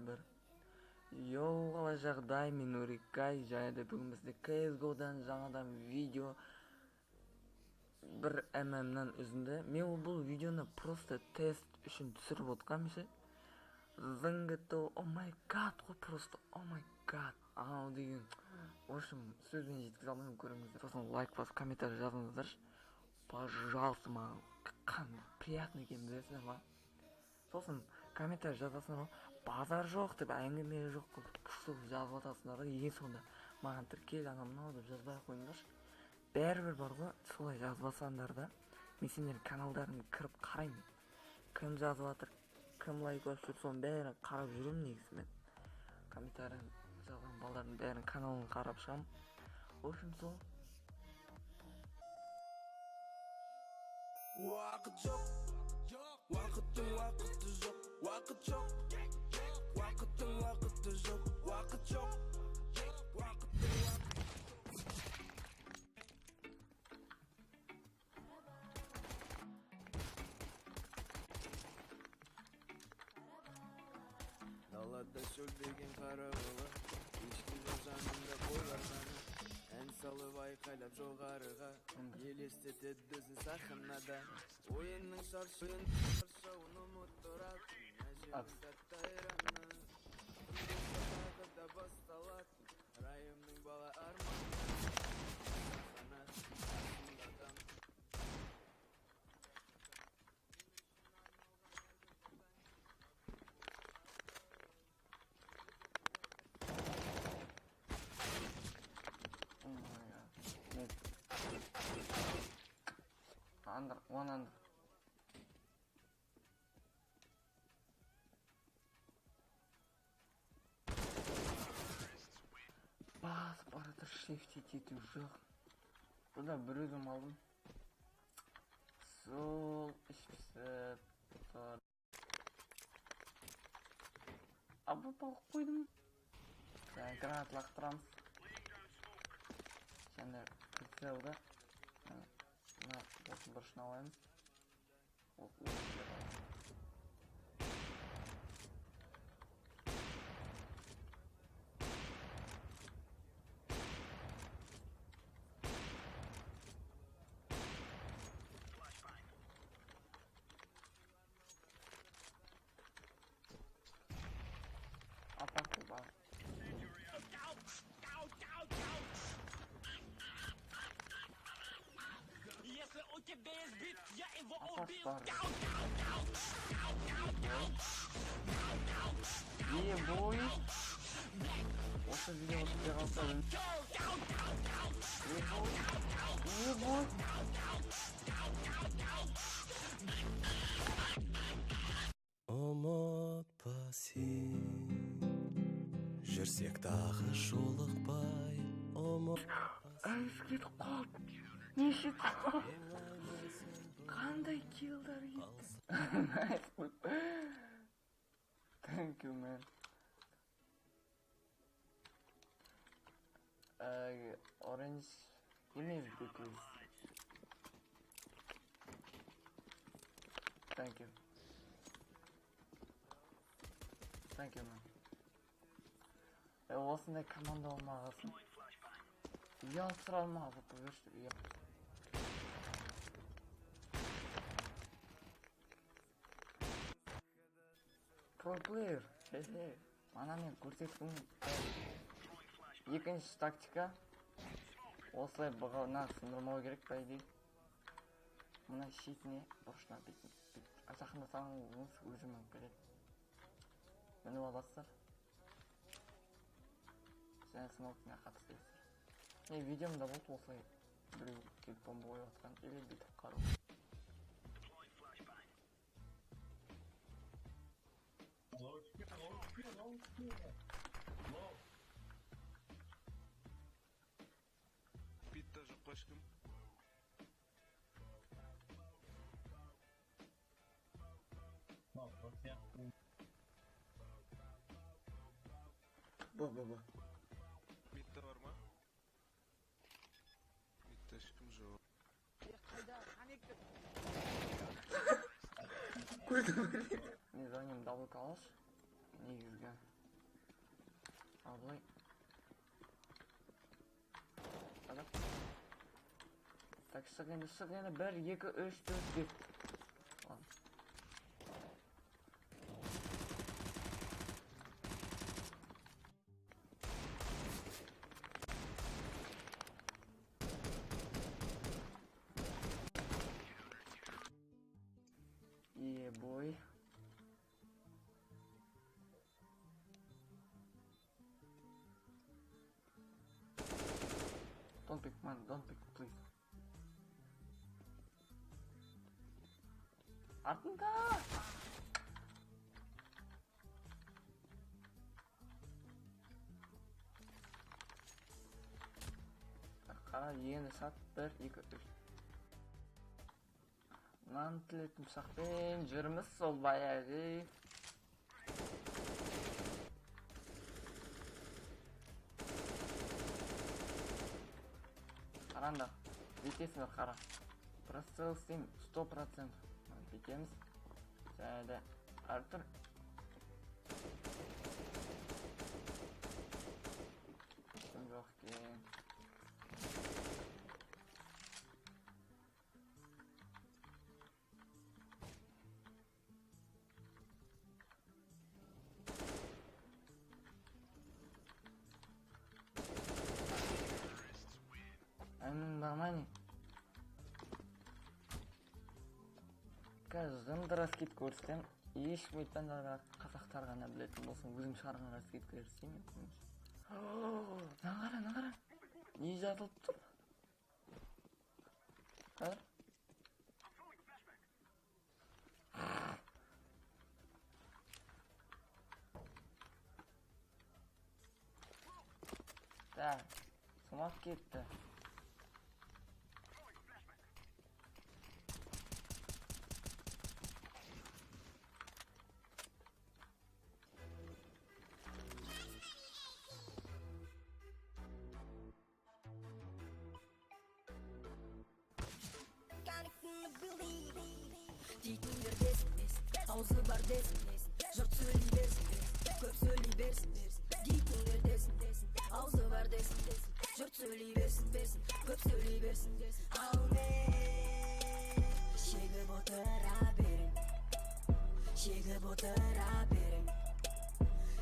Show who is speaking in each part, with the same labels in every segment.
Speaker 1: бәрібір. Йоу, қалай жағдай, мен Нурикай, және де бүгін бізде CSGO-дан жаңадан видео бір ММнан үзінді. Мен бұл видеоны просто тест үшін түсіріп отқам ше. Зыңгыты, о май гад ғой, просто о май гад. Ау деген, в общем, сөзбен жеткізе алмаймын, көріңіздер. Сосын лайк басып комментарий жазыңыздар. Пожалуйста, маған қандай приятный екен білесіңдер ма? Сосын комментарий жазасыңдар ғой, базар жоқ деп, әңгіме жоқ деп күшті жазып жатасыңдар ғой. Ең соңында маған тіркел анау мынау деп жазбай ақ қойыңдаршы. Бәрібір бар ғой, солай жазбасаңдар да мен сендердің каналдарыңа кіріп қараймын. Кім жазып жатыр, кім лайк басып жүр, соның бәрін қарап жүремін негізі мен. Комментарий жазған балдардың бәрін каналын қарап шығамын. В общем, сол.
Speaker 2: Уақыт жоқ, уақыттың уақыты жоқ, уақыт жоқ, уақыттың уақыты жоқ, уақыт жоқ, уақыттың далада шөлдеген қара бала, ешкім жоқ жанында қойлар ғана. Ән салып айқайлап жоғарыға, елестетеді өзін сахнада. Ойынның шаршауын ұмыттыратын, әжемнің тәтті айраны. Тағы да басталатын, райымның бала арманы. Сахна, артындадан.
Speaker 1: Under, one under. Басып баратыр, shift ету жоқ. Бұда бір өзім алдым. Сол ішпісіп тұр. Абы балық қойдым. Гранат лақтырамыз. Және прицелда. Осы бұрышын алаймыз. Апақты бар. Ебой. Осы видео тебе қалса ебой.
Speaker 2: Ұмытпа сен, жүрсек тағы жолықпай.
Speaker 1: Әйіз кетіп қалды. Неше қалды? Қандай килдар кетті? Thank you, man. Orange, give me a bit, please. Thank you. Thank you, man. Осындай команда болмағасын. Ұял сұра алмағыз, өшті ұял. Pro player, мана мен көрсеткім. Екінші тактика. Осылай бұғауына сындырмау керек па еді. Мұна шетіне бұрышына бетін. Жақында саңыз өзім өңкеледі. Мені аласыздар. Және смолкіне қатысты естір. Видеомда болды осылай біреу келіп бомба қойып атқан. Или бүйтіп қару.
Speaker 2: Питта жоқ қашқым.
Speaker 1: Ба.
Speaker 2: Питта бар ма? Питта ешкім жоқ.
Speaker 1: Көрдім. Не за ним дабл калаш. Негізгі. Абылай. Так, шық енді. 1, 2, 3, 4 деп. Yeah, boy. Don't pick, man. Don't pick, please. Артында! Қара, енді сат. 1, 2, 3. Нан тілетін пышақпен жүрміз сол баяғы. Қараңдар, бекесіңдер қара. Прострел істеймін 100%. Бекеміз. Және Артур. Жоқ кен. Нормально. Қазір раскид көрсем, ешкіметтен қазақтар ғана білетін болсын, өзім шығарған раскид көрсем. Нағара. Не жазылып тұр? Қар? Так, сымап кетті.
Speaker 3: Дейтіндер десін, аузы бар десін, жұрт сөйлей берсін, көп сөйлей берсін, дейтіндер десін, аузы бар десін, жұрт сөйлей берсін, көп сөйлей берсін, ал мен шегіп отыра берем, шегіп отыра берем,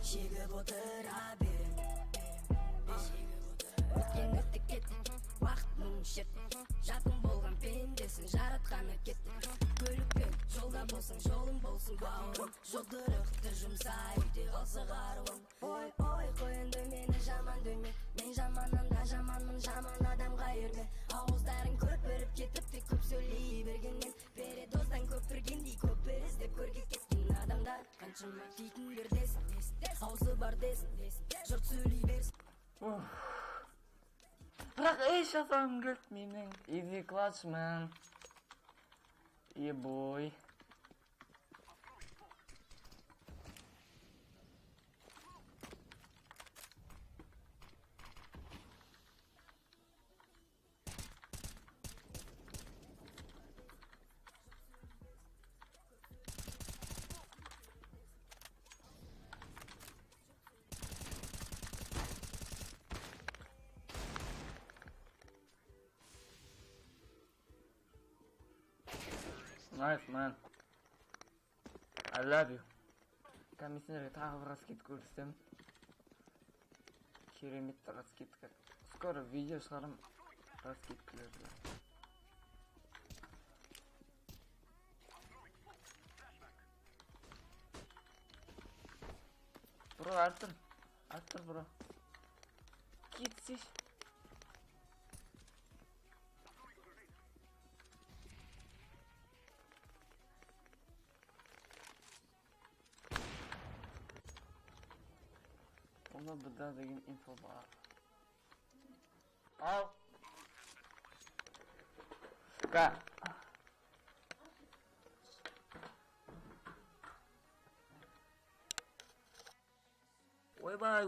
Speaker 3: шегіп отыра берем, өткен өтті кетті, уақыт мұңшет, жақын болған пендесін, жаратқаны кетті, көлікпен жолда болсың, жолың болсын бауырым, жолдырықты жұмсай үйде қалса қаруым. Ой, қойынды мені жаман дөме, мен жаманнан да жаманмын, жаман адамға ерме, ауыздарың көпіріп кетіпті, көп сөйлей бергеннен, передоздан көпіргендей, көпір іздеп көрге кеткен адамдар қаншама. Дейтіндер десін, аузы бар десін, жұрт сөйлей берсін.
Speaker 1: Бірақ еш жасағым келді менің. Easy clutch, man. Yeah, boy. Nice, man. I love you. Там сендерге тағы бір раскид көрсетемін. Керемет раскидка. Скоро видео шығарым раскидкілерді. Бро, Артур, бро. Кетсеш. Onda burada деген info бар. Ал. Ка. Ойбай.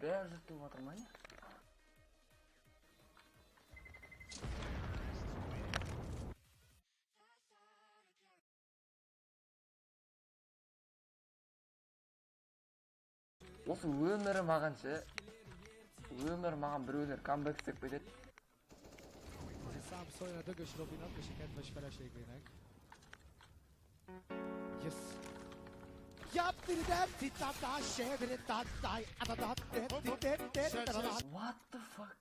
Speaker 1: Бәрі жұртып жатыр ма не? осы өмірі маған ше, өмірі mаған біреулер камбэк істеп кетеді.
Speaker 4: Számsz olyan a Dögös Robinak és a kedves feleségének. Yes.
Speaker 1: What the fuck?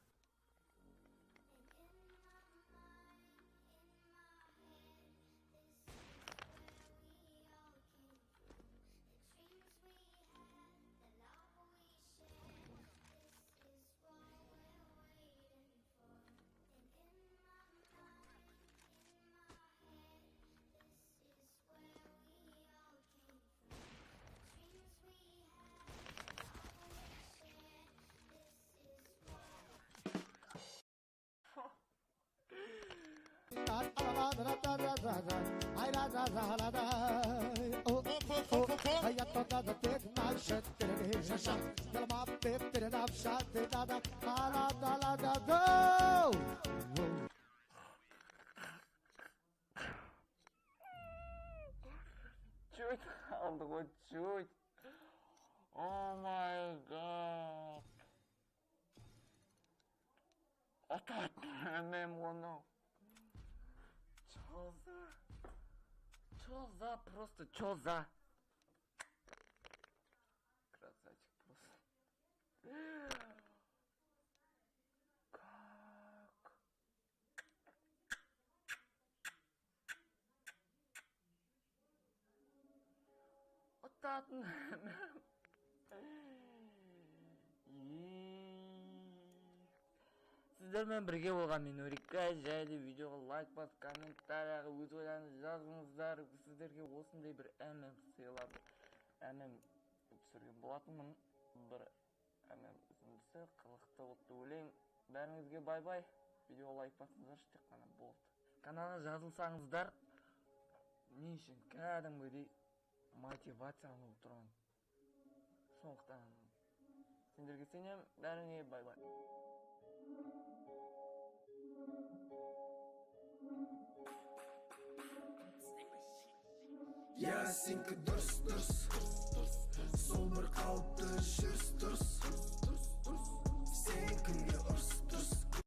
Speaker 1: Чуть алды ғой, чуть. Oh my god. Отатным оны. Чё за просто, чё за? Красавчик просто. Как? Отатным. Сіздермен бірге болған мен Өрика. Жайлы видеоға лайк басып, комментарияға өз ойларыңызды жазыңыздар. Сіздерге осындай бір MM сыйлап, MM түсірген болатынмын. Бір MM үзіндісі қызықты болды деп ойлаймын. Бәріңізге бай-бай. Видеоға лайк басыңыздаршы, тек қана болды. Каналға жазылсаңыздар, мен үшін кәдімгідей мотивация алып тұрған. Сондықтан сендерге сенемін. Бәріңе бай-бай.
Speaker 5: Ja, сенікі дұрыс, сол бір қалыпты жүріс дұрыс.